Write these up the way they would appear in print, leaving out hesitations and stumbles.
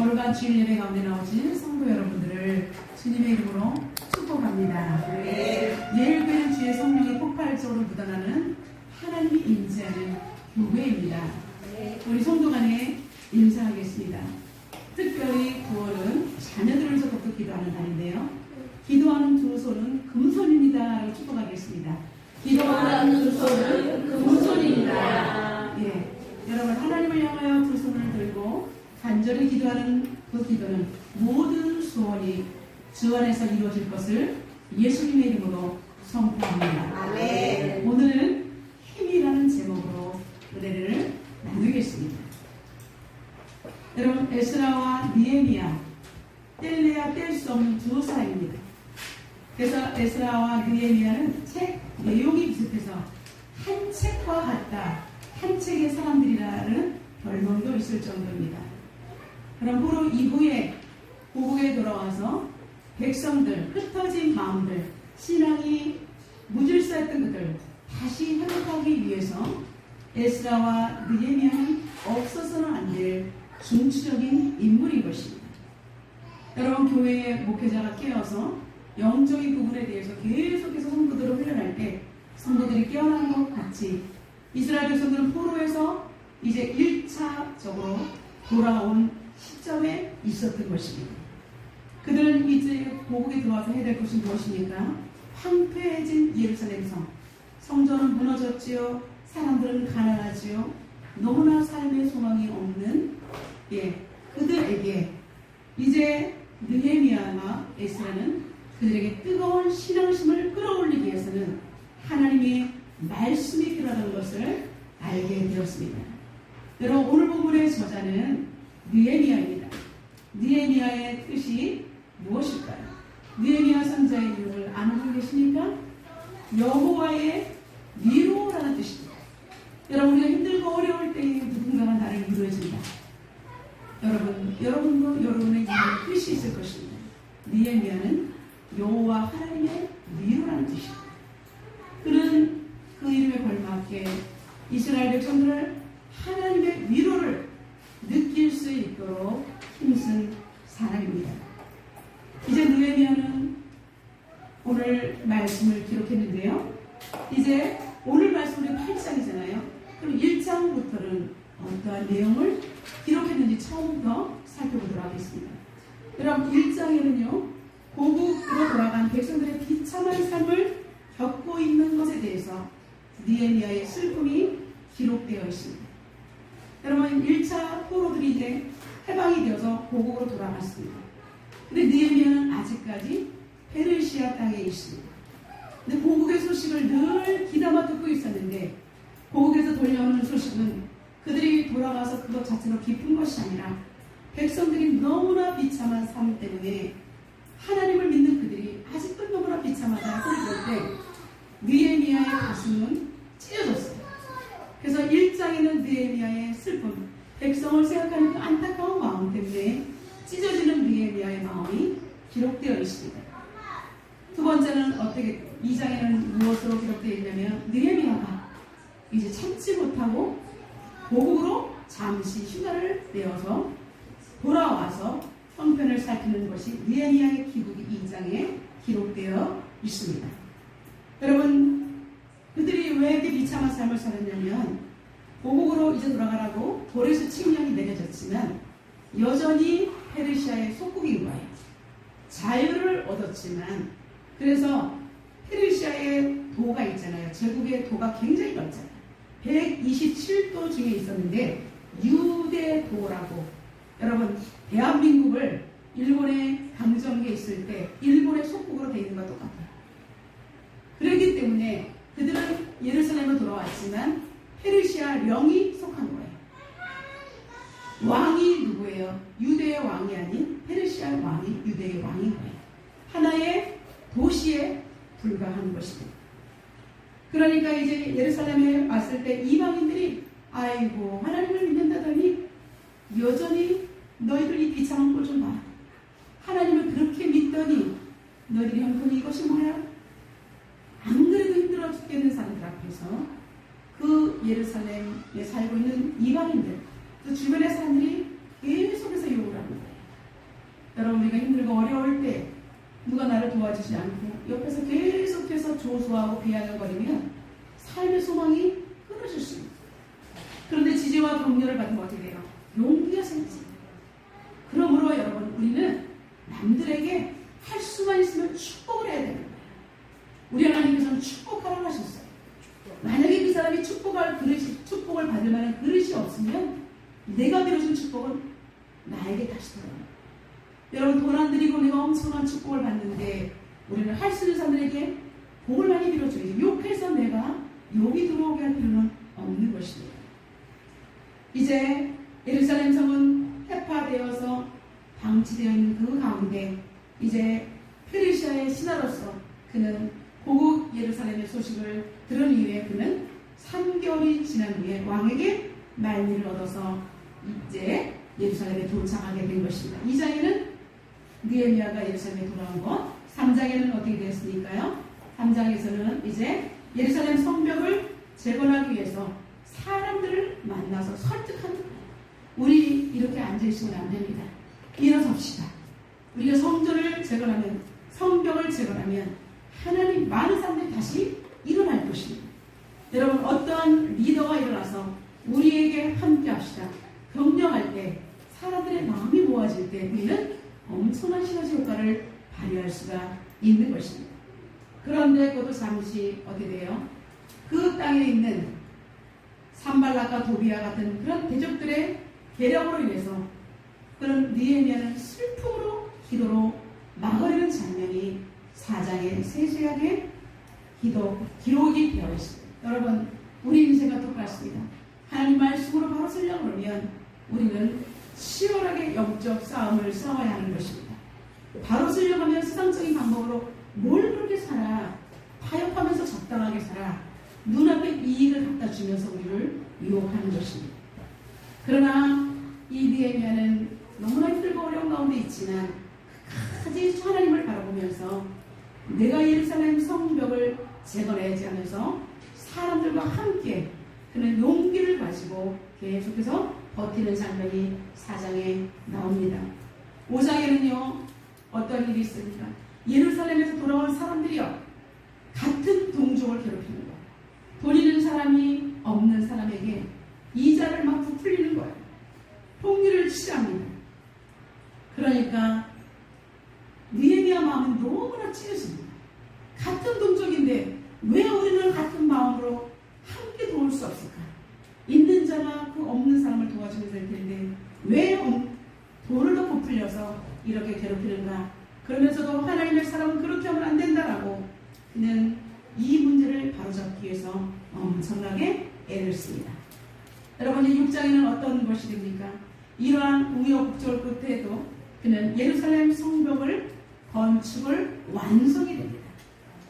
올간 주일 예배 가운데 나오신 성도 여러분들을 주님의 이름으로 축복합니다. 예일교회는 주의 성령이 폭발적으로 묻어나는 하나님이 임재하는 교회입니다. 우리 성도 간에 인사하겠습니다. 특별히 9월은 자녀들을 위해서 더욱더 기도하는 날인데요. 기도하는 두 손은 금손입니다 라고 축복하겠습니다. 기도하는 두 손은 금손입니다. 예, 여러분 하나님을 향하여 두 손을 들고 간절히 기도하는 그 기도는 모든 소원이 주 안에서 이루어질 것을 예수님의 이름으로 선포합니다. 아멘. 오늘은 힘이라는 제목으로 은혜를 나누겠습니다. 여러분, 에스라와 느헤미야, 뗄래야 뗄 수 없는 두 사람입니다. 그래서 에스라와 느헤미야는 책 내용이 비슷해서 한 책과 같다, 한 책의 사람들이라는 별명도 있을 정도입니다. 그럼 후로 이후에 고국에 돌아와서 백성들, 흩어진 마음들, 신앙이 무질서했던 그들 다시 회복하기 위해서 에스라와 느헤미야는 없어서는 안 될 중추적인 인물인 것입니다. 여러분, 교회의 목회자가 깨어서 영적인 부분에 대해서 계속해서 성도들을 훈련할 때 성도들이 깨어난 것 같이 이스라엘 백성들은 포로에서 이제 1차적으로 돌아온 시점에 있었던 것입니다. 그들은 이제 고국에 들어와서 해야 될 것이 무엇입니까? 황폐해진 예루살렘 성. 성전은 무너졌지요. 사람들은 가난하지요. 너무나 삶의 소망이 없는 그들에게 이제 느헤미야와 에스라는 그들에게 뜨거운 신앙심을 끌어올리기 위해서는 하나님의 말씀이 필요하다는 것을 알게 되었습니다. 여러분, 오늘 본문의 저자는 느헤미야입니다. 느헤미야의 뜻이 무엇일까요? 느헤미야 선자의 이름을 아는 분 계십니까? 여호와의 위로라는 뜻입니다. 여러분, 우리가 힘들고 어려울 때 누군가가 나를 위로해준다. 여러분도 여러분의 이름의 뜻이 있을 것입니다. 느헤미야는 여호와 하나님의 위로라는 뜻입니다. 그는 그 이름에 걸맞게 이스라엘 백성들을 하나님의 위로를 느낄 수 있도록 힘쓴 사람입니다. 이제 느헤미야는 오늘 말씀을 기록했는데요. 이제 오늘 말씀이 8장이잖아요. 그럼 1장부터는 어떠한 내용을 기록했는지 처음부터 살펴보도록 하겠습니다. 여러분, 1장에는요. 고국으로 돌아간 백성들의 비참한 삶을 겪고 있는 것에 대해서 느헤미야의 슬픔이 기록되어 있습니다. 여러분, 1차 포로들이 이제 해방이 되어서 고국으로 돌아갔습니다. 근데 느헤미야는 아직까지 페르시아 땅에 있습니다. 근데 고국의 소식을 늘 귀담아 듣고 있었는데 고국에서 돌려오는 소식은 그들이 돌아가서 그것 자체로 기쁜 것이 아니라 백성들이 너무나 비참한 삶 때문에 하나님을 믿는 그들이 아직도 너무나 비참하다 소리를 때 느헤미야의 가슴은 찢어졌어요. 그래서 1장에는 느헤미야의 슬픔, 백성을 생각하는 그 안타까운 마음 때문에 찢어지는 느헤미야의 마음이 기록되어 있습니다. 두 번째는 어떻게 2장에는 무엇으로 기록되어 있냐면 느헤미야가 이제 참지 못하고 고국으로 잠시 휴가를 내어서 돌아와서 형편을 살피는 것이 느헤미야의 기록이 2장에 기록되어 있습니다. 여러분, 그들이 왜 이렇게 비참한 삶을 살았냐면 고국으로 이제 돌아가라고 도레스 칙령이 내려졌지만 여전히 페르시아의 속국인 거예요. 자유를 얻었지만 그래서 페르시아의 도가 있잖아요. 제국의 도가 굉장히 넓잖아요. 127도 중에 있었는데 유대도라고, 여러분, 대한민국을 일본의 강점기에 있을 때 일본의 속국으로 되어 있는 것과 똑같아요. 그렇기 때문에 그들은 예루살렘으로 돌아왔지만 페르시아 령이 속한 거예요. 왕이 누구예요? 유대의 왕이 아닌 페르시아 왕이 유대의 왕인 거예요. 하나의 도시에 불과한 것입니다. 그러니까 이제 예루살렘에 왔을 때 이방인들이 아이고 하나님을 믿는다더니 여전히 너희들 이 비참한 꼴 좀 봐. 하나님을 그렇게 믿더니 너희들이 형편이 이것이 뭐야? 안 그래도 힘들어 죽겠는 사람들 앞에서 그 예루살렘에 살고 있는 이방인들, 그 주변의 사람들이 계속해서 욕을 하는 거예요. 우리가 힘들고 어려울 때 누가 나를 도와주지 않고 옆에서 계속해서 조소하고 비아냥거리면 삶의 소망이 끊어질 수 있습니다. 그런데 지지와 격려를 받으면 어떻게 돼요? 용기가 생깁니다. 그러므로 여러분, 우리는 남들에게 할 수만 있으면 축복을 해야 되는 거예요. 우리 하나님께서는 축복하라고 하셨어요. 만약에 그 사람이 축복을 받을 만한 그릇이 없으면 내가 베어준 축복은 나에게 다시 돌아옵니다. 여러분, 돈 안 들이고 내가 엄청난 축복을 받는데 우리는 할 수 있는 사람들에게 복을 많이 빌어줘야지. 욕해서 내가 욕이 들어오게 할 필요는 없는 것입니다. 이제 예루살렘 성은 해파되어서 방치되어 있는 그 가운데 이제 페르시아의 신하로서 그는 고국 예루살렘의 소식을 들은 이후에 그는 3개월이 지난 후에 왕에게 말미를 얻어서 이제 예루살렘에 도착하게 된 것입니다. 2장에는 느헤미야가 예루살렘에 돌아온 것, 3장에는 어떻게 되었습니까요? 3장에서는 이제 예루살렘 성벽을 재건하기 위해서 사람들을 만나서 설득하는 거예요. 우리 이렇게 앉아있으면 안 됩니다. 일어섭시다. 우리가 성전을 재건하면, 성벽을 재건하면 하나님 많은 사람들이 다시 일어날 것입니다. 여러분, 어떠한 리더가 일어나서 우리에게 함께 합시다. 경영할 때, 사람들의 마음이 모아질 때 우리는 엄청난 시너지 효과를 발휘할 수가 있는 것입니다. 그런데 그것도 잠시 어떻게 돼요? 그 땅에 있는 산발락과 도비아 같은 그런 대적들의 계략으로 인해서 그런 느헤미야는 슬픔으로 기도로 막으려는 장면이 4장에 세세하게 기록이 되어 있습니다. 여러분, 우리 인생과 똑같습니다. 하나님 말씀으로 바로 쓰려고 그러면 우리는 치열하게 영적 싸움을 싸워야 하는 것입니다. 바로 쓰려고 하면 세상적인 방법으로 뭘 그렇게 살아, 타협하면서 적당하게 살아, 눈앞에 이익을 갖다 주면서 우리를 유혹하는 것입니다. 그러나 이 느헤미야는 너무나 힘들고 어려운 가운데 있지만 끝까지 하나님을 바라보면서 내가 예루살렘 성벽을 재건해야지 하면서 사람들과 함께 그는 용기를 가지고 계속해서 버티는 장면이 4장에 나옵니다. 5장에는요 어떤 일이 있습니까? 예루살렘에서 돌아온 사람들이요 같은 동족을 괴롭히는 거예요. 돈 있는 사람이 없는 사람에게 이자를 막 부풀리는 거예요. 폭리를 취합니다. 그러니까 느헤미야 마음은 너무나 찢어집니다. 같은 동족인데 왜 우리는 같은 마음으로 함께 도울 수 없을까? 있는 자가 그 없는 사람을 도와주면 될 텐데 왜 돈을 더 부풀려서 이렇게 괴롭히는가? 그러면서도 하나님의 사람은 그렇게 하면 안 된다라고 그는 이 문제를 바로잡기 위해서 엄청나게 애를 씁니다. 여러분, 이 6장에는 어떤 것이 됩니까? 이러한 우여곡절 끝에도 그는 예루살렘 성벽을 건축을 완성이 됩니다.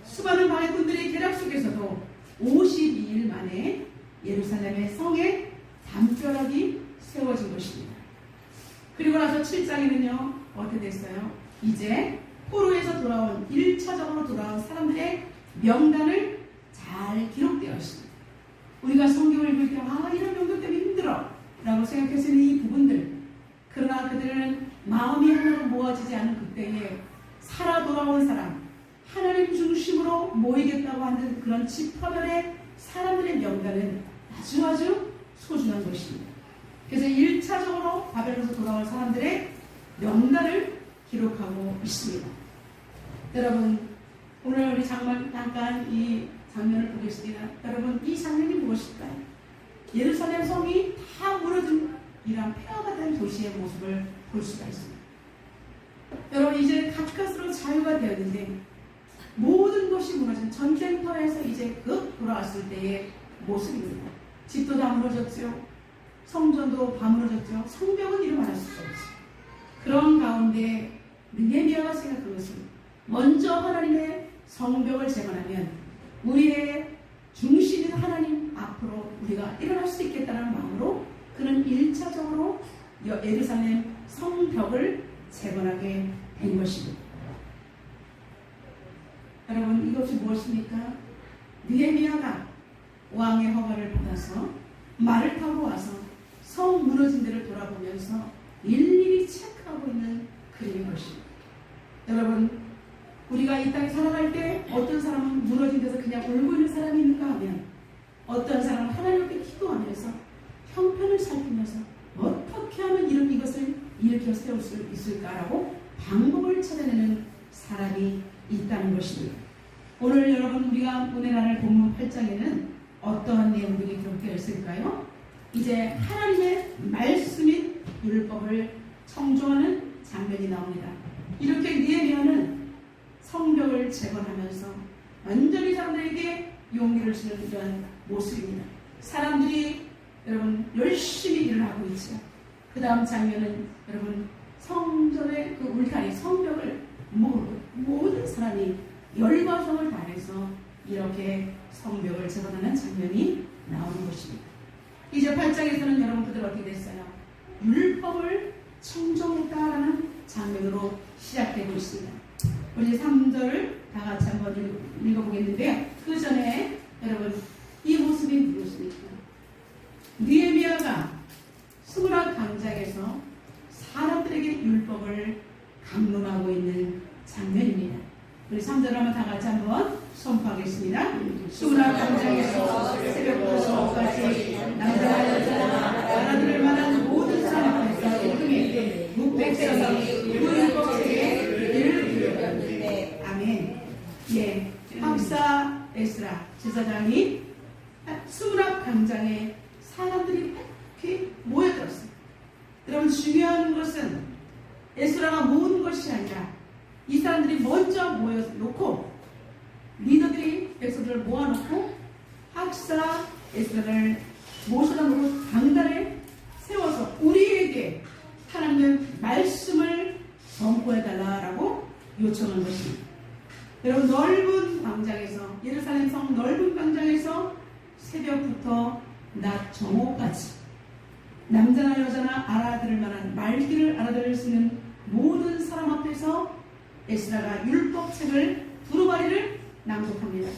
수많은 방해꾼들의 계략 속에서도 52일 만에 예루살렘의 성에 담벼락이 세워진 것입니다. 그리고 나서 7장에는요 어떻게 됐어요? 이제 포로에서 돌아온 1차적으로 돌아온 사람들의 명단을 잘 기록되어 있습니다. 우리가 성경을 읽을 때 이런 명단 때문에 힘들어 라고 생각했을 이 부분들, 그러나 그들은 마음이 하나로 모아지지 않은 그때에 살아 돌아온 사람, 하나님 중심으로 모이겠다고 하는 그런 지파별의 사람들의 명단은 아주 소중한 것입니다. 그래서 1차적으로 바벨론에서 돌아온 사람들의 명단을 기록하고 있습니다. 여러분, 오늘 우리 잠깐 이 장면을 보겠습니다. 여러분, 이 장면이 무엇일까요? 예루살렘 성이 다 무너진 이러한 폐허가 된 도시의 모습을 볼 수가 있습니다. 여러분, 이제 가까스로 자유가 되었는데 모든 것이 무너진 전쟁터에서 이제 돌아왔을 때의 모습입니다. 집도 다 무너졌죠. 성전도 다 무너졌죠. 성벽은 이루말할 수가 없죠. 그런 가운데 느헤미야가 생각한 것은 먼저 하나님의 성벽을 재건하면 우리의 중심인 하나님 앞으로 우리가 일어날 수 있겠다는 마음으로 그는 1차적으로 예루살렘 성벽을 재건하게 된 것입니다. 여러분, 이것이 무엇입니까? 느헤미야가 왕의 허가를 받아서 말을 타고 와서 성 무너진 데를 돌아보면서 일일이 체크하고 있는 그림인 것입니다. 그냥 울고 있는 사람이 있는가 하면 어떤 사람은 하나님께 기도하면서 형편을 살피면서 어떻게 하면 이것을 일으켜 세울 수 있을까라고 방법을 찾아내는 사람이 있다는 것입니다. 오늘 여러분 우리가 은혜 나눌 본문 8장에는 어떠한 내용들이 기록되어 있을까요? 이제 하나님의 말씀인 율법을 청종하는 장면이 나옵니다. 이렇게 느헤미야는 성벽을 재건하면서 완전히 사람들에게 용기를 주는 이런 모습입니다. 사람들이 여러분 열심히 일을 하고 있죠. 그 다음 장면은 여러분 성전의 그 울타리 성벽을 모든 사람이 열과 성을 다해서 이렇게 성벽을 재건하는 장면이 나오는 것입니다. 이제 8장에서는 여러분들 어떻게 됐어요? 율법을 청정했다라는 장면으로 시작되고 있습니다. 우리 3절을 다 같이 한번 읽어보겠는데요. 그 전에 여러분 이 모습이 무엇입니까? 느헤미야가 스무라 광장에서 사람들에게 율법을 강론하고 있는 장면입니다. 우리 3절 한번 다 같이 한번 선포하겠습니다. 스무라 광장에서 새벽부터 저녁까지 남자와 여자나 알아들을 만한 모든 사람 앞에서 일등에 묵백성이 율법책에 귀를 기울였는데 아멘. 예, 박사 에스라 제사장이 스무라 광장에 사람들이 이렇게 모여들었어요. 여러분 중요한 것은 에스라가 모은 것이 아니라 이 사람들이 먼저 모여놓고 리더들이 백성들을 모아놓고 학사 에스라를 모셔다 놓고 강단에 세워서 우리에게 하나님의 말씀을 선포해달라고 요청한 것입니다. 여러분 넓은 광장에서 예루살렘 성 넓은 광장에서 새벽부터 낮 정오까지 남자나 여자나 알아들을 만한 말귀를 알아들을 수 있는 모든 사람 앞에서 에스라가 율법책을 두루마리를 낭독합니다.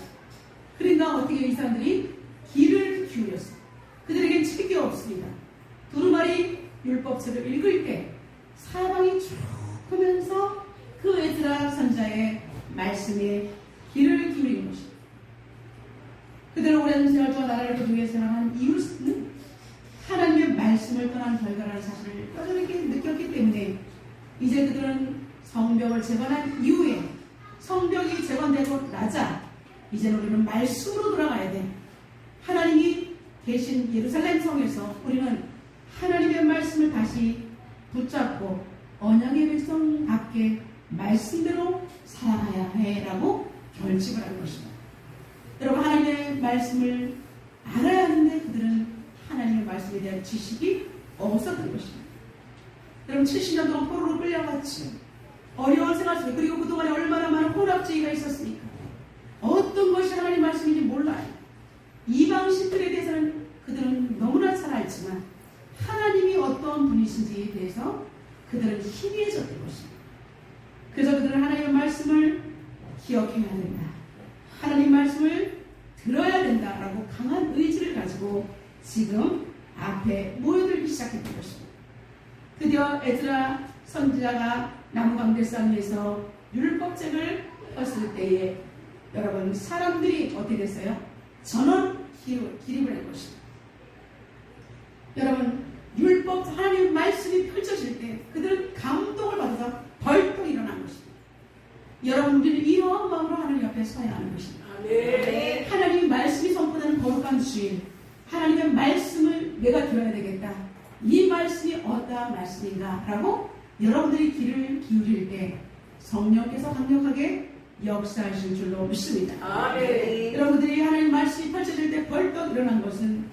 그러니까 어떻게 이 사람들이 귀를 기울였어. 그들에겐 책이 없습니다. 두루마리 율법책을 읽을 때 사방이 쭉 하면서 그 에스라 선자의 말씀에 귀를 기울이는 것입니다. 그대로 오랜 세월 동안 나라를 거두게 생활한 이웃은 하나님의 말씀을 떠난 결과라는 사실을 뼈저리게 느꼈기 때문에 이제 그들은 성벽을 재건한 이후에 성벽이 재건되고 나자 이제는 우리는 말씀으로 돌아가야 돼. 하나님이 계신 예루살렘 성에서 우리는 하나님의 말씀을 다시 붙잡고 언약의 백성답게 말씀대로 살아가야 해라고 결집을 한 것입니다. 여러분 하나님의 말씀을 알아야 하는데 그들은 하나님의 말씀에 대한 지식이 없었던 것입니다. 여러분 70년 동안 포로로 끌려갔지. 어려운 생활 속에 그리고 그동안에 얼마나 많은 혼합주의가 있었습니까? 어떤 것이 하나님 말씀인지 몰라요. 이방신들에 대해서는 그들은 너무나 잘 알지만 하나님이 어떤 분이신지에 대해서 그들은 희미해졌던 것입니다. 그래서 그들은 하나님의 말씀을 기억해야 된다. 하나님 말씀을 들어야 된다라고 강한 의지를 가지고 지금 앞에 모여들기 시작했던 것입니다. 드디어 에스라 선지자가 나무강대산 위에서 율법책을 폈을 때에 여러분 사람들이 어떻게 됐어요? 전원 기립을 한 것입니다. 여러분 율법 하나님의 말씀이 펼쳐질 때 그들은 감동을 받아서 벌떡 일어난 것입니다. 여러분들이 이러한 마음으로 하나님 앞에 서야 하는 것입니다. 네. 하나님의 말씀이 선포되는 거룩한 주일 하나님의 말씀을 내가 들어야 되겠다. 이 말씀이 어떠한 말씀인가 라고 여러분들이 귀를 기울일 때 성령께서 강력하게 역사하실 줄로 믿습니다. 네. 여러분들이 하나님 말씀이 펼쳐질 때 벌떡 일어난 것은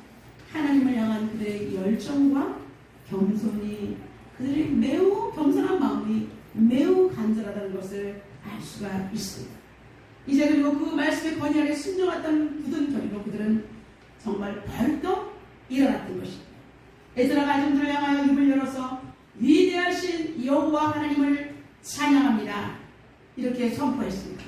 하나님을 향한 그들의 열정과 겸손이 그들의 매우 겸손한 마음이 매우 간절하다는 것을 알 수가 있습니다. 이제 그리고 그 말씀에 건의하게 순종했던 굳은 결의로 그들은 정말 벌떡 일어났던 것입니다. 에스라 가정들을 향하여 입을 열어서 위대하신 여호와 하나님을 찬양합니다. 이렇게 선포했습니다.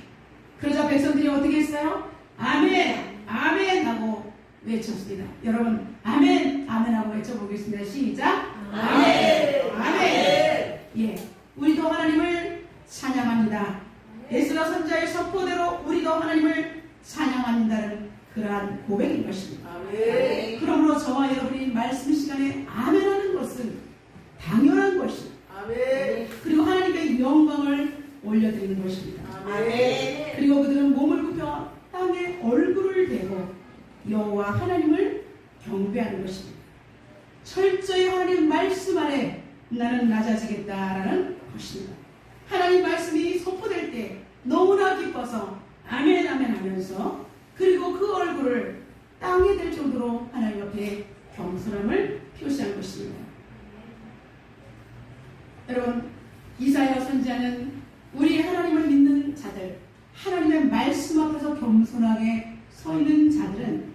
그러자 백성들이 어떻게 했어요? 아멘! 아멘! 하고 외쳤습니다. 여러분 아멘! 아멘! 하고 외쳐보겠습니다. 시작! 아멘! 아멘! 예, 우리도 하나님을 찬양합니다. 에스라 선자의 선포대로 우리도 하나님을 찬양한다는 그러한 고백인 것입니다. 아멘. 그러므로 저와 여러분이 말씀 시간에 아멘하는 것은 당연한 것입니다. 아멘. 그리고 하나님께 영광을 올려드리는 것입니다. 아멘. 그리고 그들은 몸을 굽혀 땅에 얼굴을 대고 여호와 하나님을 경배하는 것입니다. 철저히 하나님 말씀 안에 나는 낮아지겠다라는 것입니다. 하나님 말씀이 선포될 때 너무나 기뻐서 아멘 아멘 하면서 그리고 그 얼굴을 땅에 댈 정도로 하나님 옆에 겸손함을 표시한 것입니다. 여러분, 이사야 선지자는 우리 하나님을 믿는 자들, 하나님의 말씀 앞에서 겸손하게 서 있는 자들은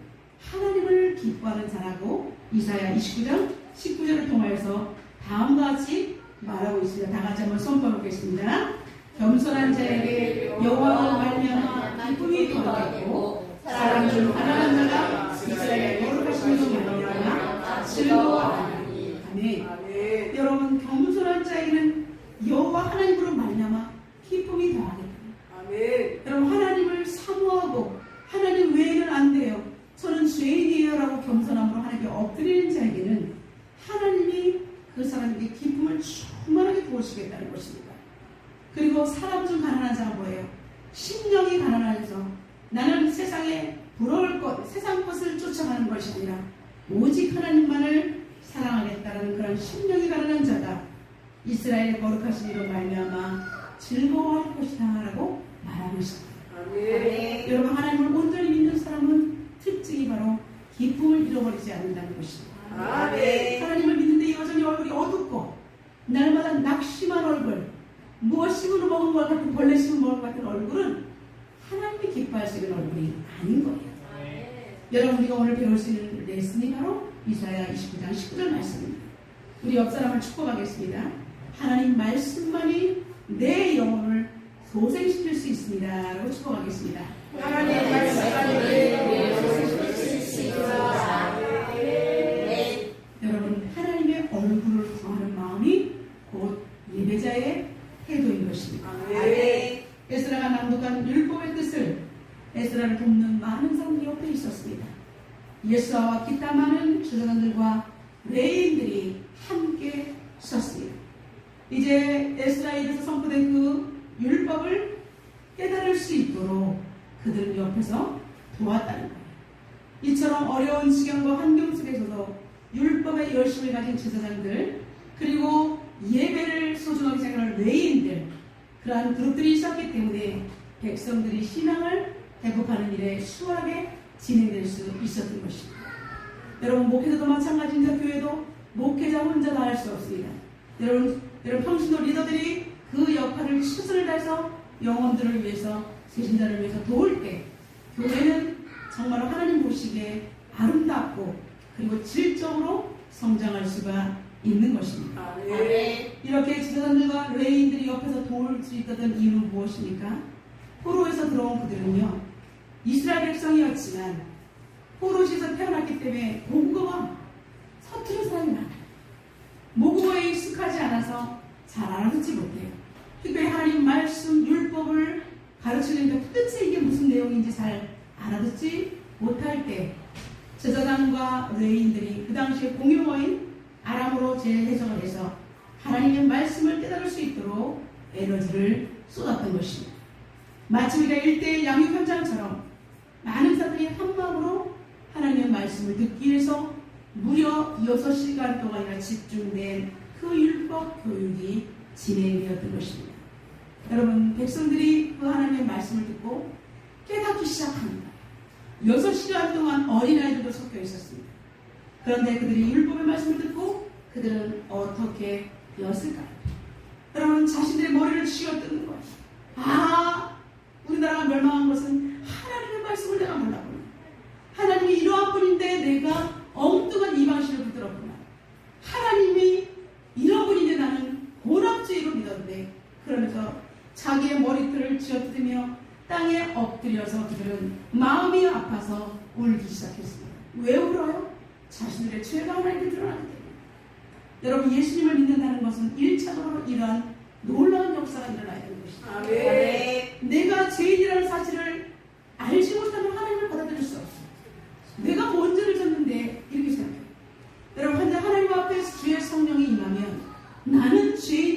하나님을 기뻐하는 자라고 이사야 29장 19절을 통하여서 다음과 같이 말하고 있습니다. 다 같이 한번 선포해 보겠습니다. 겸손한 자에게 여호와로 말미암아 기쁨이 더하겠고 사람 중 가난한 자가 이스라엘의 거룩하심으로 말미암아 즐거워하나니. 아멘. 아멘. 여러분, 겸손한 자에게는 여호와 하나님으로 말미암아 기쁨이 더하겠다. 아멘. 여러분, 하나님을 사모하고 하나님 외에는 안 돼요, 저는 죄인이에요 라고 겸손함으로 하나님께 엎드리는 자에게는 하나님이 그 사람에게 기쁨을 충만하게 부어주시겠다는 것입니다. 그리고 사람 중 가난한 자가 뭐예요? 심령이 가난하여서 나는 세상에 부러울 것, 세상 것을 쫓아가는 것이 아니라 오직 하나님만을 사랑하겠다는 그런 심령이 가난한 자가 이스라엘의 거룩하신 이로 말미암아 즐거워할 것이다 라고 말하고 있습니다. 아멘. 여러분, 하나님을 온전히 믿는 사람은 특징이 바로 기쁨을 잃어버리지 않는다는 것입니다. 아멘. 하나님을 믿는데 여전히 얼굴이 어둡고 날마다 낙심한 얼굴, 무엇 씹으로 먹은 것 같은, 벌레 씹은 먹은 것 같은 얼굴은 하나님이 기뻐할 수 있는 얼굴이 아닌 거예요. 여러분, 우리가 오늘 배울 수 있는 레슨이 바로 이사야 29장 19절 말씀입니다. 우리 옆 사람을 축복하겠습니다. 하나님 말씀만이 내 영혼을 소생시킬 수 있습니다 라고 축복하겠습니다. 하나님 말씀만이 내 영혼을 소생시킬 수 있습니다. 여러분, 하나님의 얼굴을 구하는 마음이 곧 예배자의 태도인 것입니다. 아멘. 에스라가 낭독한 율법의 뜻을 에스라를 돕는 많은 사람들이 옆에 있었습니다. 예수와 기타 많은 제사장들과 레위인들이 함께 섰습니다. 이제 에스라에 대해서 선포된 그 율법을 깨달을 수 있도록 그들은 옆에서 도왔다는 거예요. 이처럼 어려운 지경과 환경 속에서도 율법의 열심을 가진 제사장들, 그리고 예배를 소중하게 생각하는 레위인들, 그러한 그룹들이 있었기 때문에 백성들이 신앙을 회복하는 일에 수월하게 진행될 수 있었던 것입니다. 여러분, 목회자도 마찬가지입니다. 교회도 목회자 혼자 다 할 수 없습니다. 여러분 평신도 리더들이 그 역할을 최선을 다해서 영혼들을 위해서, 세신자를 위해서 도울 때 교회는 정말 하나님 보시기에 아름답고 그리고 질적으로 성장할 수가 있는 것입니다. 아멘. 이렇게 지도자들과 레위인들이 옆에서 도울 수 있었던 이유는 무엇입니까? 포로에서 들어온 그들은요, 이스라엘 백성이었지만 포로시에서 태어났기 때문에 모국어가 서투른 사람이 많아요. 모국어에 익숙하지 않아서 잘 알아듣지 못해요. 특별히 하나님 말씀, 율법을 가르치는데 도대체 이게 무슨 내용인지 잘 알아듣지 못할 때 제사장과 레위인들이 그 당시에 공용어인 아람어로 재해석을 해서 하나님의 말씀을 깨달을 수 있도록 에너지를 쏟았던 것입니다. 마치 우리가 1대1 양육 현장처럼 많은 사람들이 한마음으로 하나님의 말씀을 듣기 위해서 무려 6시간 동안이나 집중된 그 율법 교육이 진행되었던 것입니다. 여러분, 백성들이 그 하나님의 말씀을 듣고 깨닫기 시작합니다. 6시간 동안 어린아이들도 섞여 있었습니다. 그런데 그들이 율법의 말씀을 듣고 그들은 어떻게 되었을까요? 여러분, 자신들의 머리를 쥐어뜯는 거예요. 아, 우리나라가 멸망한 것은 하나님의 말씀을 내가 몰랐구나. 하나님이 이러한 분인데 내가 엉뚱한 이방신을 붙들었구나. 하나님이 이런 분인데 나는 고납주의로 믿었는데, 그러면서 자기의 머리털을 쥐어뜯으며 땅에 엎드려서 그들은 마음이 아파서 울기 시작했습니다. 왜 울어요? 자신들의 죄가 하나님께 드러나기 때문에. 여러분, 예수님을 믿는다는 것은 1차적으로 이러한 놀라운 역사가 일어나야 되는 것입니다. 아멘. 내가 죄인이라는 사실을 알지 못하면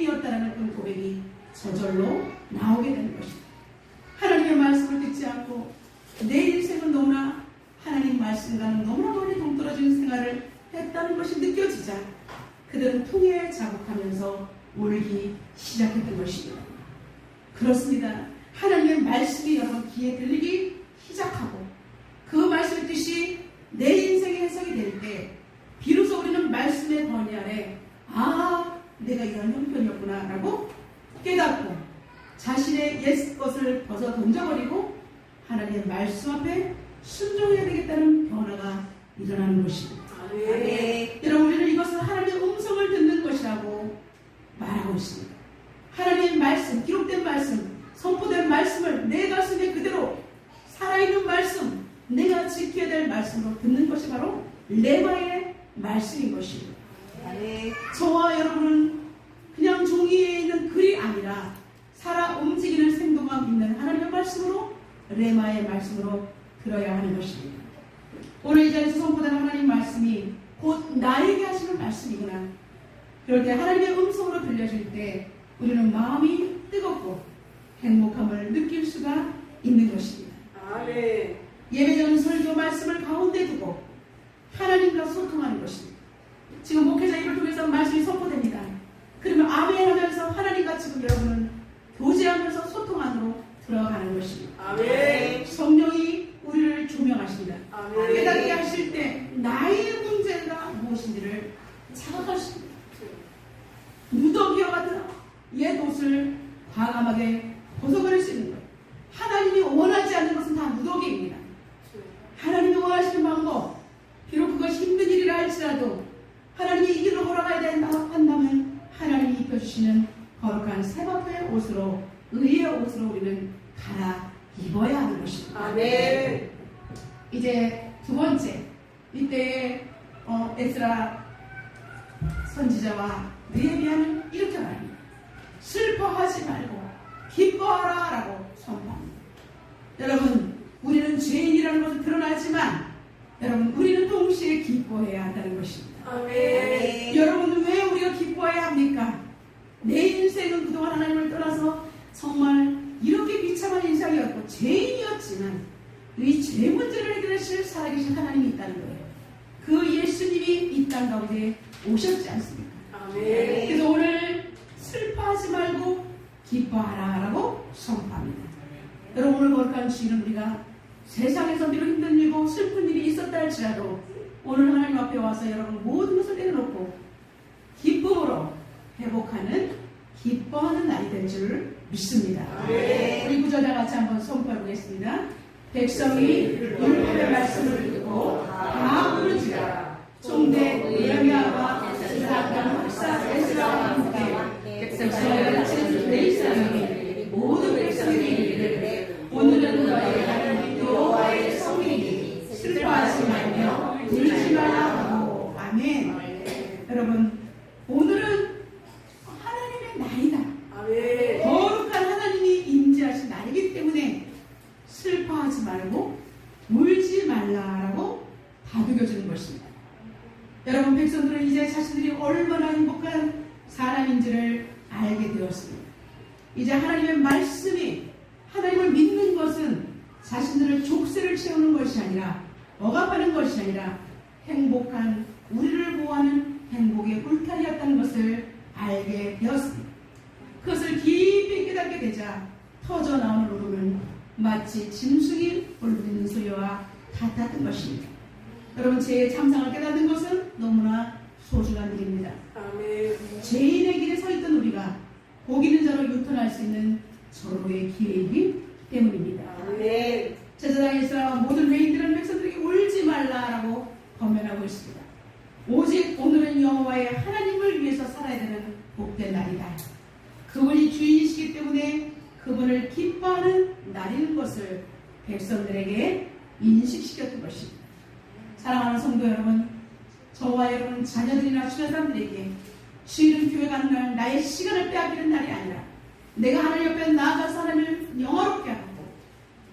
인생이었다라는 그 고백이 저절로 나오게 되는 것입니다. 하나님의 말씀을 듣지 않고 내 인생은 너무나 하나님 말씀과는 너무나 멀리 동떨어진 생활을 했다는 것이 느껴지자 그들은 통에 자국하면서 울기 시작했던 것입니다. 그렇습니다. 하나님의 말씀이 여러분 귀에 들리기 시작하고 그 말씀의 뜻이 내 인생에 해석이 될 때 비로소 우리는 말씀의 권위 아래 내가 이런 형편이었구나 라고 깨닫고 자신의 옛 것을 벗어 던져버리고 하나님의 말씀 앞에 순종해야 되겠다는 변화가 일어나는 것입니다. 여러분 우리는 이것을 하나님의 음성을 듣는 것이라고 말하고 있습니다. 하나님의 말씀, 기록된 말씀, 선포된 말씀을 내 가슴에 그대로 살아있는 말씀, 내가 지켜야 될 말씀으로 듣는 것이 바로 레마의 말씀인 것입니다. 저와 여러분은 그냥 종이에 있는 글이 아니라 살아 움직이는 생동감 있는 하나님의 말씀으로 레마의 말씀으로 들어야 하는 것입니다. 오늘 이 자리에서 선포되는 하나님 말씀이 곧 나에게 하시는 말씀이구나. 그럴 때 하나님의 음성으로 들려질 때 우리는 마음이 뜨겁고 행복함을 느낄 수가 있는 것입니다. 예배자는 설교 말씀을 가운데 두고 하나님과 소통하는 것입니다. 지금 목회자 입을 통해서 말씀이 선포됩니다. 그러면 아멘 하면서 하나님과 지금 여러분은 교제하면서 소통 안으로 들어가는 것입니다. 성령이 우리를 조명하십니다. 깨닫게 하실 때 나의 문제가 무엇인지를 자각할 수 있습니다. 누더기와 같은 옛 옷을 과감하게 벗어버릴 수 있는 것. 하나님이 원하지 않는 것은 다 누더기입니다. 하나님이 원하시는 방법, 비록 그것이 힘든 일이라 할지라도 하나님이 이 길로 걸어가야 된다 한다면 하나님이 입혀주시는 거룩한 세마포의 옷으로, 의의 옷으로 우리는 갈아 입어야 하는 것입니다. 이제 두 번째, 이때 에스라 선지자와 느헤미야는 이렇게 말합니다. 슬퍼하지 말고 기뻐하라 라고 선포합니다. 여러분, 우리는 죄인이라는 것은 드러나지만 여러분, 우리는 동시에 기뻐해야 한다는 것입니다. 여러분, 왜 우리가 기뻐해야 합니까? 내 인생은 그동안 하나님을 떠나서 정말 이렇게 비참한 인생이었고 죄인이었지만 이 죄 문제를 해결하실 살아계신 하나님이 있다는 거예요. 그 예수님이 이 땅 가운데 오셨지 않습니까? 그래서 오늘 슬퍼하지 말고 기뻐하라 라고 선포합니다. 여러분, 오늘 거룩한 주일은 우리가 세상에서 비록 힘든 일이고 슬픈 일이 있었다 할지라도 오늘 하나님 앞에 와서 여러분 모든 것을 내려놓고 기쁨으로 회복하는 기뻐하는 날이 될 줄 믿습니다. 우리 구절과 같이 한번 선포해 보겠습니다. 백성이 율법의 말씀을 듣고 다 부르짖으라. 총대 느헤미야와 사단 박사 에스라와 함께 백성의 같은 이스라엘이 모든 백성이 이르되 오늘은 너의 하나님 여호와의 성이니 슬퍼하지 말며 울지 말라 하고. 아멘. 여러분, 오늘은 하나님의 날이다. 거룩한 하나님이 임재하신 날이기 때문에 슬퍼하지 말고 울지 말라라고 다독여주는 것입니다. 여러분, 백성들은 이제 자신들이 얼마나 행복한 사람인지를 알게 되었습니다. 이제 하나님의 말씀이, 하나님을 믿는 것은 자신들을 족쇄를 채우는 것이 아니라, 억압하는 것이 아니라 행복한, 우리를 보호하는 행복의 울타리였다는 것을 알게 되었습니다. 그것을 깊이 깨닫게 되자 터져나오는 울음은 마치 짐승이 울리는 소리와 같았던 것입니다. 여러분, 죄의 참상을 깨닫는 것은 너무나 소중한 일입니다. 죄인의 길에 서 있던 우리가 복 있는 자로 유턴할 수 있는 절호의 기회이기 때문입니다. 제사장에서 모든 외인들은 백성들에게 울지 말라라고 권면하고 있습니다. 오직 오늘은 여호와의 하나님을 위해서 살아야 되는 복된 날이다. 그분이 주인이시기 때문에 그분을 기뻐하는 날인 것을 백성들에게 인식시켰던 것입니다. 사랑하는 성도 여러분, 저와 여러분 자녀들이나 주변 사람들에게 주일은 교회 가는 날 나의 시간을 빼앗기는 날이 아니라 내가 하나님 옆에 나아가서 하나님을 영화롭게 하고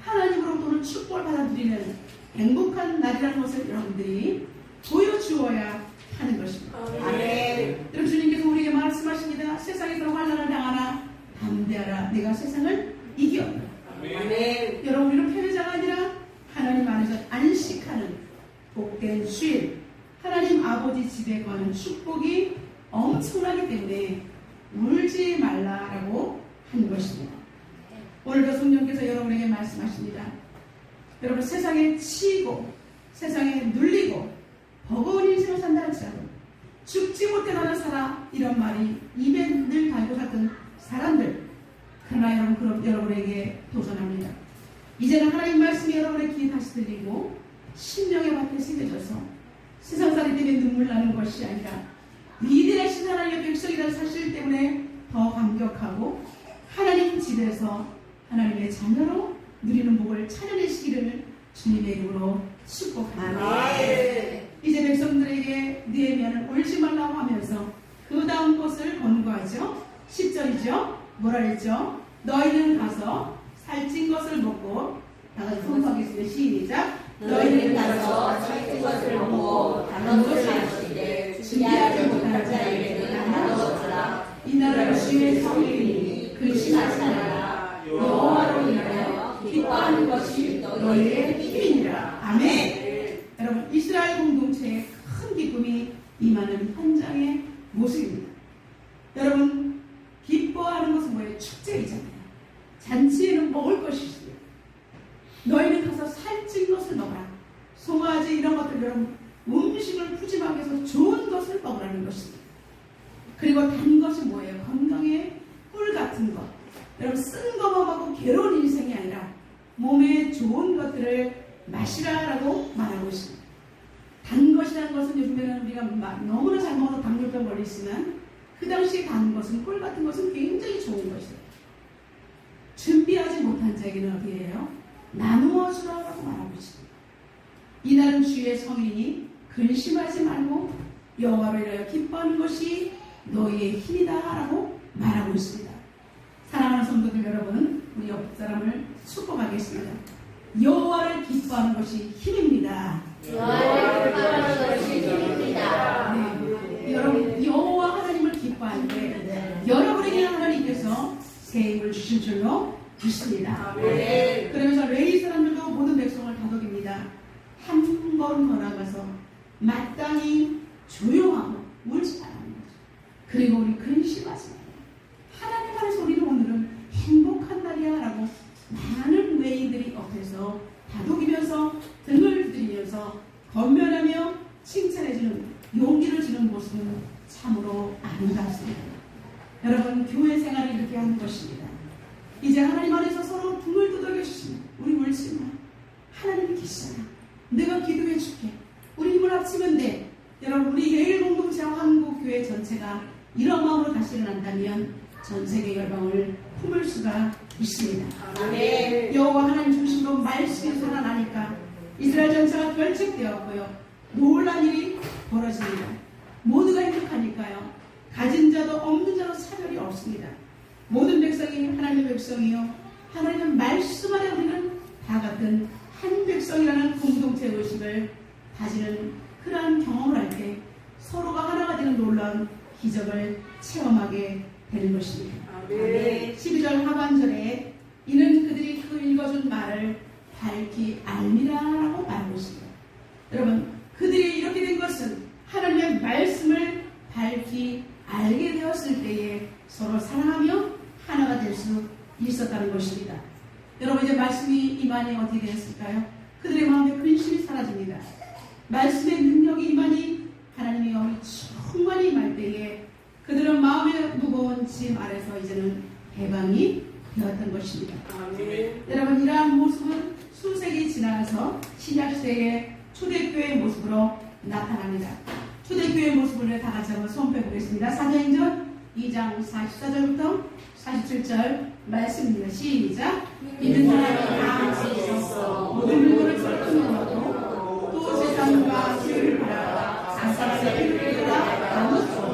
하나님으로부터는 축복을 받아들이는 행복한 날이라는 것을 여러분들이 보여주어야 하는 것입니다. 아멘. 여러분, 주님께서 우리에게 말씀하십니다. 세상에서 환난을 당하나 담대하라. 내가 세상을 이겼다. 아멘. 여러분, 우리는 패배자가 아니라 하나님 안에서 안식하는 복된 쉴, 하나님 아버지 집에 가는 축복이 엄청나기 때문에 울지 말라라고 한 것입니다. 오늘도 성령께서 여러분에게 말씀하십니다. 여러분, 세상에 치이고 세상에 눌리고 버거운 인생을 산다 할지라도 죽지 못해 나는 살아, 이런 말이 입에 늘 달고 살던 사람들, 그러나 여러분, 그럼 여러분에게 도전합니다. 이제는 하나님 말씀이 여러분의 귀에 다시 들리고 심령의 밭에 새겨져서 세상살이 때문에 눈물 나는 것이 아니라 위대하신 하나님의 백성이라는 사실 때문에 더 감격하고 하나님 집에서 하나님의 자녀로 누리는 복을 찾아내시기를 주님의 이름으로 축복합니다. 이제 백성들에게 느헤미야는 울지 말라고 하면서 그 다음 것을 권고하죠. 10절이죠. 뭐라 했죠? 너희는 가서 살찐 것을 먹고, 다 같이 손석이있으면 시작. 너희는 가서 살찐 것을 먹고 담은 것을 마시되 준비하지 못한 자에게는 나눠주라. 이날은 주의 성일이니 근심하지 여호와로 인하여 기뻐하는 것이 너희의 힘이니라. 아멘. 여러분, 이스라엘 공동체의 큰 기쁨이 임하는 현장의 모습입니다. 여러분, 기뻐하는 것은 뭐예요? 축제이잖아요. 잔치에는 먹을 것이 있어요. 너희는 가서 살찐 것을 먹어라. 송아지 이런 것들, 여러분, 음식을 푸짐하게 해서 좋은 것을 먹으라는 것입니다. 그리고 단 것이 뭐예요? 건강에 꿀 같은 것. 여러분, 쓴 것만 먹고 괴로운 인생이 아니라 몸에 좋은 것들을 마시라라고 말하고 있습니다. 단 것이라는 것은 요즘에는 우리가 너무나 잘 먹어서 당뇨병 걸리지만 그 당시에 단 것은, 꿀 같은 것은 굉장히 좋은 것이에요. 준비하지 못한 자에게는 어디예요? 나누어 주라고 말하고 있습니다. 이날은 주의 성인이 근심하지 말고 여호와로 인하여 기뻐하는 것이 너희의 힘이다 라고 말하고 있습니다. 사랑하는 성도들 여러분, 우리 옆 사람을 축복하겠습니다. 여호와를 기뻐하는 것이 힘입니다. 여호와를 기뻐하는 것이 힘입니다. 네. 여러분, 여호와 하나님을 기뻐할 때 여러분에게 하나님께서 새 힘을 주실 줄로 믿습니다. 네. 그러면서 레위 사람들도 모든 백성을 다독입니다. 한 걸음 더 나가서 마땅히 조용하고 울지 말라는 거죠. 그리고 우리 근심하지 말아요. 하나님 안에서 우리는 오늘은 행복한 날이야 라고 많은 외인들이 옆에서 다독이면서 등을 두드리면서 건면하며 칭찬해주는, 용기를 주는 모습은 참으로 아름답습니다. 여러분, 교회 생활을 이렇게 하는 것입니다. 이제 하나님 안에서 서로 등을 두들겨 주시면 우리 울지 마. 하나님이 계시잖아. 내가 기도해 줄게. 우리 힘을 합치면 돼. 여러분, 우리 예일 공동체와 한국교회 전체가 이런 마음으로 다시 일어난다면 전 세계 열방을 품을 수가 있습니다. 아멘. 여호와 하나님 중심으로 말씀이 살아나니까 이스라엘 전체가 결집되었고요. 놀란 일이 벌어집니다. 모두가 행복하니까요. 가진 자도 없는 자도 차별이 없습니다. 모든 백성이 하나님의 백성이요, 하나님의 말씀 안에 우리는 다 같은 한 백성이라는 공동체 의식을 가지는 그러한 경험을 할 때 서로가 하나가 되는 놀라운 기적을 체험하게 되는 것입니다. 아멘. 12절 하반절에 이는 그들이 그 읽어준 말을 밝히 알미라라고 말하고 있습니다. 여러분, 그들이 이렇게 된 것은 하나님의 말씀을 밝히 알게 되었을 때에 서로 사랑하며 하나가 될 수 있었다는 것입니다. 여러분, 이제 말씀이 임하니 어떻게 되었을까요? 그들의 마음에 근심이 사라집니다. 말씀의 능력이 임하니 하나님의 영이 충만히 임할 때에 그들은 마음의 무거운 짐 아래서 이제는 해방이 되었던 것입니다. 아멘. 여러분, 이러한 모습은 수세기 지나서 신약시대의 초대교회의 모습으로 나타납니다. 초대교회의 모습을 다 같이 한번 선포해 보겠습니다. 사도행전 2장 44절부터 47절 말씀입니다. 시작. 믿는 사람이 다 같이 있어서 모든 물건을 설득하고 또 세상과 수요를 바라다 각사의 피를 흘라 나누었고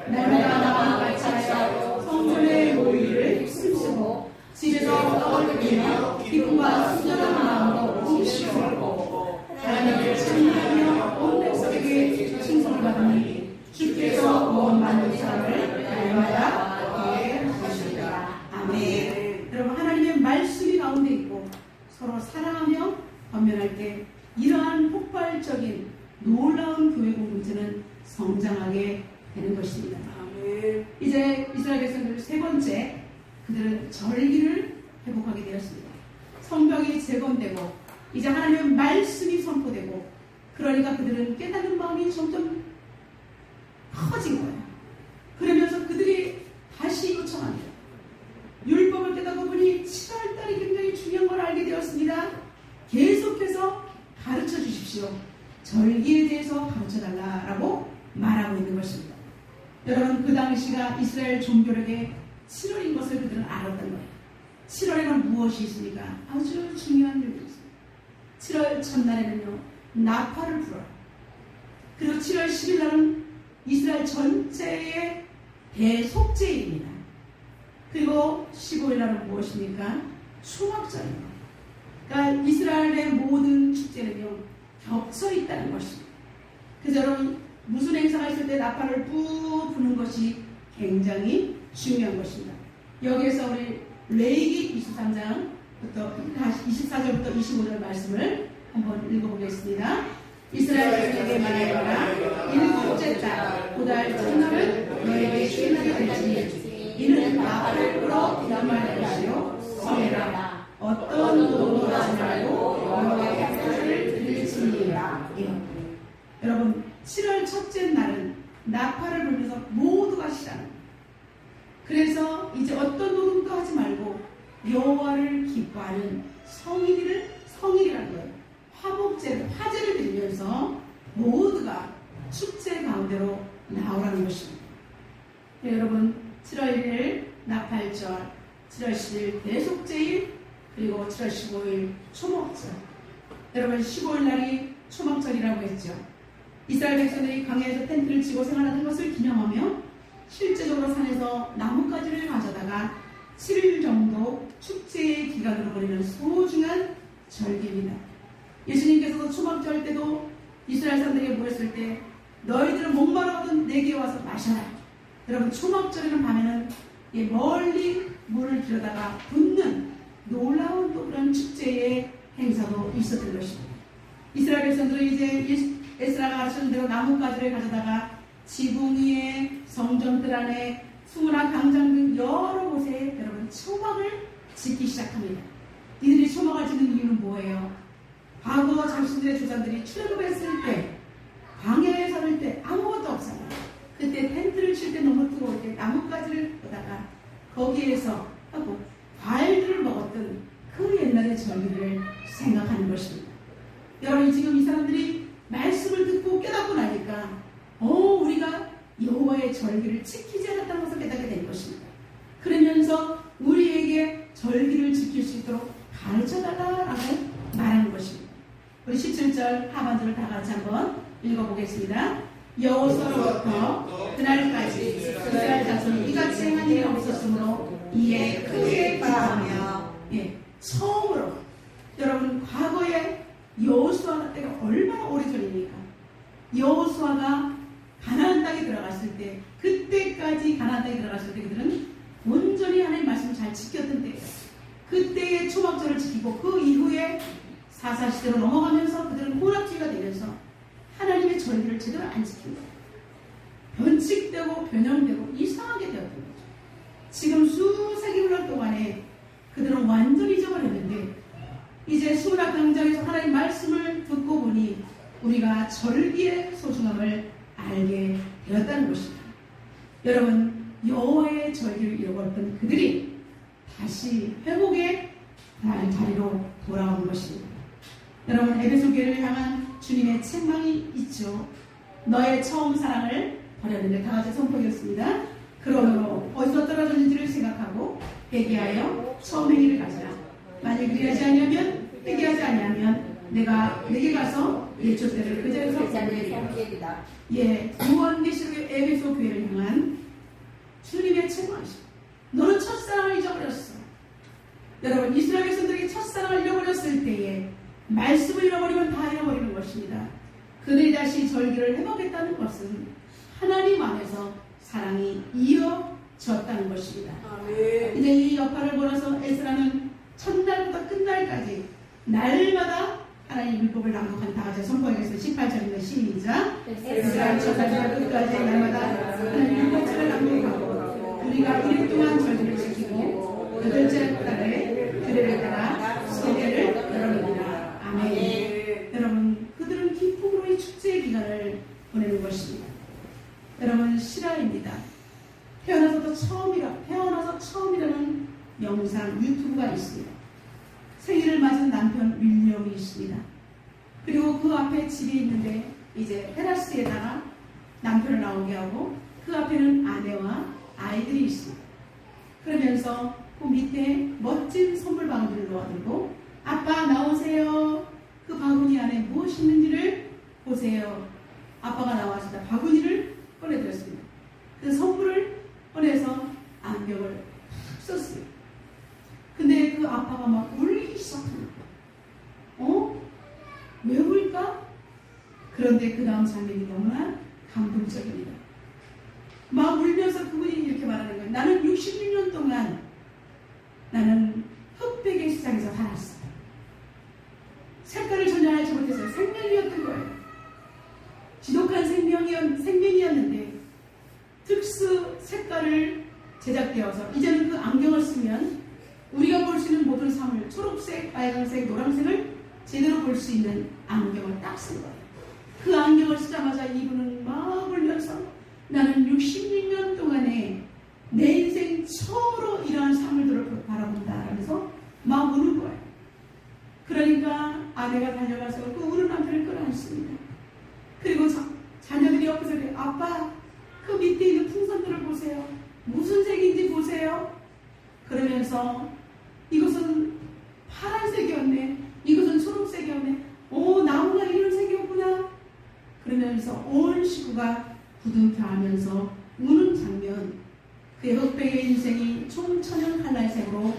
날마다 나와 같이하여 성전의 모의를 숨쉬고 집에서 떡을 끼며 기쁨과 순전한 마음으로 음식을 하나님을 찬양하며 온 백성에게 칭송을 받으니 주께서 구원 받는 때 이러한 폭발적인 놀라운 교회 공동체는 성장하게 되는 것입니다. 이제 이스라엘 백성들 세 번째, 그들은 절기를 회복하게 되었습니다. 성벽이 재건되고 이제 하나님의 말씀이 선포되고, 그러니까 그들은 깨닫는 마음이 점점 커진 거예요. 그러면서 그들이 다시 요청합니다. 율법을 깨닫고 보니 7월달이 굉장히 중요한 걸 알게 되었습니다. 계속해서 가르쳐 주십시오. 절기에 대해서 가르쳐 달라라고 말하고 있는 것입니다. 여러분, 그 당시가 이스라엘 종교력의 7월인 것을 그들은 알았던 거예요. 7월에는 무엇이 있습니까? 아주 중요한 일이 있습니다. 7월 첫날에는요, 나팔을 불어요. 그리고 7월 10일 날은 이스라엘 전체의 대속죄입니다. 그리고 15일 날은 무엇입니까? 초막절입니다. 그러니까 이스라엘의 모든 축제는요, 겹쳐 있다는 것입니다. 그래서 여러분, 무슨 행사가 있을 때 나팔을 뿌 부는 것이 굉장히 중요한 것입니다. 여기에서 우리 레위기 23장부터 24절부터 25절 말씀을 한번 읽어보겠습니다. 이스라엘 백성에게 말하여라. 일곱째 달 고달 첫날은 너에게 쉬는 날이 될지, 이는 나팔을 불어 기념할 것이요 성회라. 어떤 노동도 하지 말고 여호와의 행사를 드릴지니라. 여러분, 7월 첫째 날은 나팔을 불면서 모두가 쉬라는 거예요. 그래서 이제 어떤 노동도 하지 말고 여호와를 기뻐하는 성일이라는 거예요. 화제를 드리면서 모두가 축제 가운데로 나오라는 것입니다. 네, 여러분, 7월 1일 나팔절, 7월 10일 대속제일, 그리고 7월 15일 초막절. 여러분, 15일 날이 초막절이라고 했죠. 이스라엘 백성들이 광야에서 텐트를 치고 생활하는 것을 기념하며 실제적으로 산에서 나뭇가지를 가져다가 7일 정도 축제의 기간으로 보내는 소중한 절기입니다. 예수님께서도 초막절 때도 이스라엘 사람들에게 모였을 때 너희들은 목마르거든 내게 와서 마셔라. 여러분, 초막절에는 밤에는 멀리 물을 들여다가 붓는 놀라운 또 그런 축제의 행사도 있었던 것입니다. 이스라엘 백성들은 이제 에스라가 가르치는 대로 나뭇가지를 가져다가 지붕 위에, 성전들 안에, 수문화 광장 등 여러 곳에 여러분 초막을 짓기 시작합니다. 이들이 초막을 짓는 이유는 뭐예요? 과거 자신들의 조상들이 출애굽했을 때, 광야에 살을 때 아무것도 없잖아요. 그때 텐트를 칠 때 너무 뜨거울 때 나뭇가지를 보다가 거기에서 하고 과일들을 먹었던 그 옛날의 절기를 생각하는 것입니다. 여러분, 지금 이 사람들이 말씀을 듣고 깨닫고 나니까 우리가 여호와의 절기를 지키지 않았다는 것을 깨닫게 된 것입니다. 그러면서 우리에게 절기를 지킬 수 있도록 가르쳐달라고 말하는 것입니다. 우리 17절 하반절을 다 같이 한번 읽어보겠습니다. 여호수아로부터 그날까지 이스라엘 자손이 이같이 행한 일이 없었으므로 이에 크게 기뻐하며, 처음으로 여러분, 과거에 여호수아 때가 얼마나 오래전입니까? 여호수아가 가나안 땅에 들어갔을 때, 그때까지 가나안 땅에 들어갔을 때 그들은 온전히 하나님의 말씀을 잘 지켰던 때예요. 그때의 초막절을 지키고 그 이후에 사사시대로 넘어가면서 그들은 혼합주의가 되면서 하나님의 절기를 제대로 안 지킨 거예요. 변칙되고 변형되고 이상하게 되었던 거죠. 지금 수세기 흘러 동안에 그들은 완전히 잊어버렸는데, 이제 수문학 강장에서 하나님의 말씀을 듣고 보니 우리가 절기의 소중함을 알게 되었다는 것입니다. 여러분, 여호와의 절기를 잃어버렸던 그들이 다시 회복의 자리로 돌아오는 것입니다. 여러분, 에베소 교회를 향한 주님의 책망이 있죠. 너의 처음 사랑을 버렸는데, 다 같이 선포했습니다. 그러므로 어디서 떨어졌는지를 생각하고 회개하여 처음 행위를 가지라. 만일 그리하지 아니하면, 회개하지 아니하면 내가 내게 가서 예초 때를 그 자리에서 보내리라. 무한계시록의 에베소 교회를 향한 주님의 책망이십니다. 너는 첫사랑을 잊어버렸어. 여러분, 이스라엘 백성들이 첫사랑을 잃어버렸을 때에 말씀을 잃어버리면 다 잃어버리는 것입니다. 그들이 다시 절기를 회복했다는 것은 하나님 안에서 사랑이 이어졌다는 것입니다. 아멘. 이제 이 여파를 몰아서 에스라는 첫날부터 끝날까지 날마다 하나님 율법을 낭독한 다 같이 선포하겠습니다. 18절입니다. 시작. 에스라 첫날부터 끝까지 날마다 하나님 율법책을 낭독하고 우리가 1일 동안 절기를 지키고 8째 달에 규례를 따라 세례를 열어봅니다. 아멘. 여러분, 그들은 기쁨으로 이 축제의 기간을 보내는 것입니다. 여러분, 실화입니다. 태어나서 처음이라는 영상 유튜브가 있습니다. 생일을 맞은 남편 윌리엄이 있습니다. 그리고 그 앞에 집이 있는데 이제 테라스에다가 남편을 나오게 하고 그 앞에는 아내와 아이들이 있습니다. 그러면서 그 밑에 멋진 선물 바구니를 놓아두고 아빠 나오세요. 그 바구니 안에 무엇이 있는지를 보세요. 아빠가 나왔습니다. 바구니를 꺼내드렸습니다. 그 선물을 꺼내서 안경을 푹 썼습니다. 근데 그 아빠가 막 울기 시작합니다. 왜 울까? 그런데 그 다음 장면이 너무나 감동적입니다. 막 울면서 그분이 이렇게 말하는 거예요. 나는 66년 동안 나는 흑백의 세상에서 살았어. 색깔을 전혀 알지 못했어요. 생명이었던 거예요. 지독한 생명이었는데 특수 색깔을 제작되어서 이제는 그 안경을 쓰면 우리가 볼 수 있는 모든 삶을 초록색, 빨간색, 노란색을 제대로 볼 수 있는 안경을 딱 쓴 거예요. 그 안경을 쓰자마자 이분은 막 울면서 나는 66년 동안에 내 인생 처음으로 이러한 삶을 바라본다 하면서 막 우는 거예요. 그러니까 아내가 달려가서 그 우는 남편을 끌어안습니다. 그리고 자녀들이 옆에서 그래요. 아빠, 그 밑에 있는 풍선들을 보세요. 무슨 색인지 보세요. 그러면서 이것은 파란색이었네. 이것은 초록색이었네. 나무가 이런 색이었구나. 그러면서 온 식구가 부둥켜하면서 우는 장면. 그의 흑백의 인생이 총천연 칼날색으로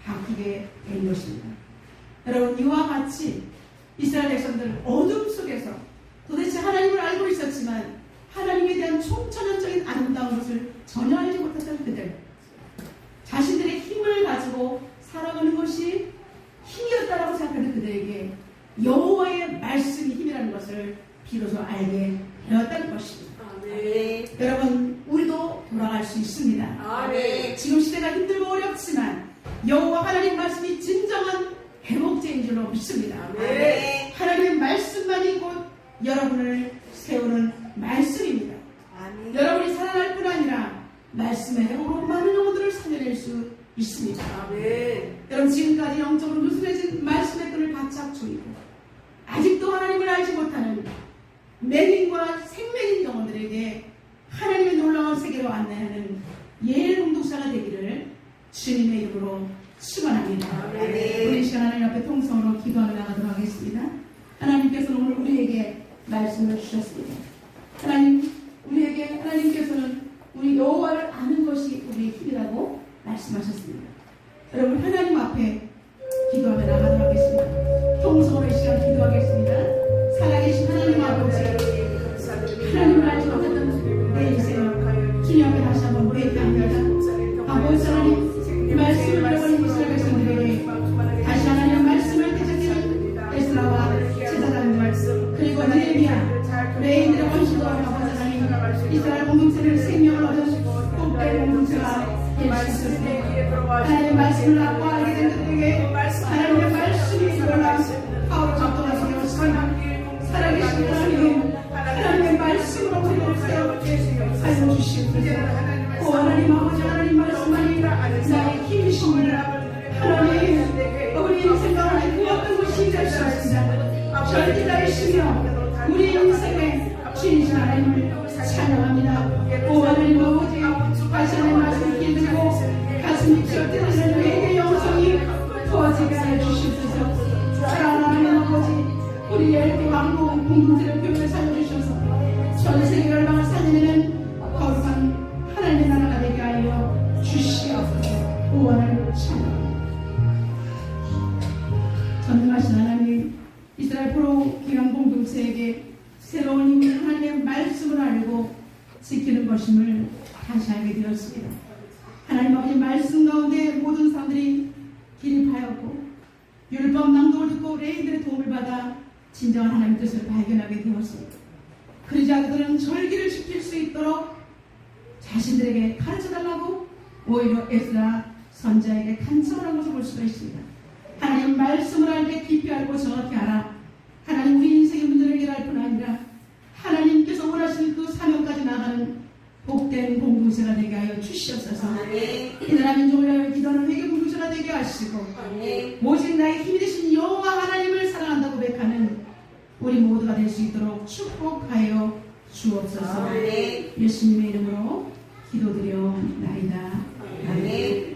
바뀌게 된 것입니다. 여러분, 이와 같이 이스라엘 백성들 어둠 속에서 도대체 하나님을 알고 있었지만 하나님에 대한 총천연적인 아름다운 것을 전혀 알지 못했던 그들, 자신들의 힘을 가지고 살아가는 것이 힘이었다라고 생각하는 그들에게 여호와의 말씀이 힘이라는 것을 비로소 알게 되었다는 것입니다. 아멘. 여러분, 우리도 돌아갈 수 있습니다. 아멘. 지금 시대가 힘들고 어렵지만 여호와 하나님 말씀이 진정한 회복제인 줄로 믿습니다. 아멘. 하나님의 말씀만이 곧 여러분을 세우는 말씀입니다. 아멘. 여러분이 살아날 뿐 아니라 말씀의 행으로 많은 영혼들을 살려낼 수 있습니다. 아멘. 여러분, 지금까지 영적으로 누수해진 말씀의 끈을 바짝 조이고 아직도 하나님을 알지 못하는 맹인과 생맹인 영혼들에게 하나님의 놀라운 세계로 안내하는 예일 공동사가 되기를 주님의 이름으로 축원합니다. 아멘. 우리 시간 하나님 앞에 통성으로 기도하며 나가도록 하겠습니다. 하나님께서는 오늘 우리에게 말씀을 주셨습니다. 하나님께서는 우리 여호와를 아는 것이 우리의 힘이라고 말씀하셨습니다. 여러분, 하나님 앞에 기도하며 나가도록 하겠습니다. 통성으로 이 시간 기도하겠습니다. 살아계신 하나님 아버지, 하나님을 알지 못했던 내 인생을 주님 앞에 다시 한번 고백합니다. 아버지 하나님, 말씀을 들어버린 이스라엘 백성들에게 다시 하나님의 말씀을 되찾기는 에스라와 제사장들 그리고 느헤미야 레인들의 원수도 아버지 하나님, 이스라엘 공동체를 생명을 얻은 꼭대 공동체가 되시옵소서. 하나님의 말씀을 갖고 알게 된 그들에게 하나님의 말씀이 일어나 파워로 작동하게 되었습니다. 살아계신 하나님의 말씀으로 우리를 세워주시고 알려주시옵소서. 오 하나님 아버지, 하나님 말씀만이 나의 힘이십니다. 하나님, 우리 인생 가운데 그 어떤 것이 될 수 없습니다. 절대자이시며 우리 인생의 주인이신 하나님을 찬양합니다. 오 하나님 아버지, 다시 하나님 말씀을 기들고 가슴이 뛰어드는 우리에게 영성이 부어지게 하여 주시옵소서. 사랑하는 하나님 아버지, 우리 열개 왕국 공동체를 교회에 살려주셔서 전 세계 열방을 살리는 거룩한 하나님의 나라가 되게 하여 주시옵소서. 오 하나님 찬양합니다. 전능하신 하나님, 이스라엘 포로 기강 공동체에게 새로운 힘이 하나님의 말씀을 알고 지키는 것임을 다시 알게 되었습니다. 하나님 아버지, 말씀 가운데 모든 사람들이 기립하였고 율법 낭독을 듣고 레인들의 도움을 받아 진정한 하나님의 뜻을 발견하게 되었습니다. 그러자 그들은 절기를 지킬 수 있도록 자신들에게 가르쳐달라고 오히려 에스라 선자에게 간청을 한 것을 볼 수가 있습니다. 하나님 말씀을 알게 깊이 알고 정확히 알아. 하나님 우리 인생의 문제를 해결할 뿐 아니라 하나님께서 원하시는 그 사명까지 나가는 복된 공동체가 되게 하여 주시옵소서. 이 나라 민족을 위하여 기도하는 회개 공동체가 되게 하시고 오직 나의 힘이 되신 여호와 하나님을 사랑한다고 고백하는 우리 모두가 될 수 있도록 축복하여 주옵소서. 예수님의 이름으로 기도드려나이다. 아멘.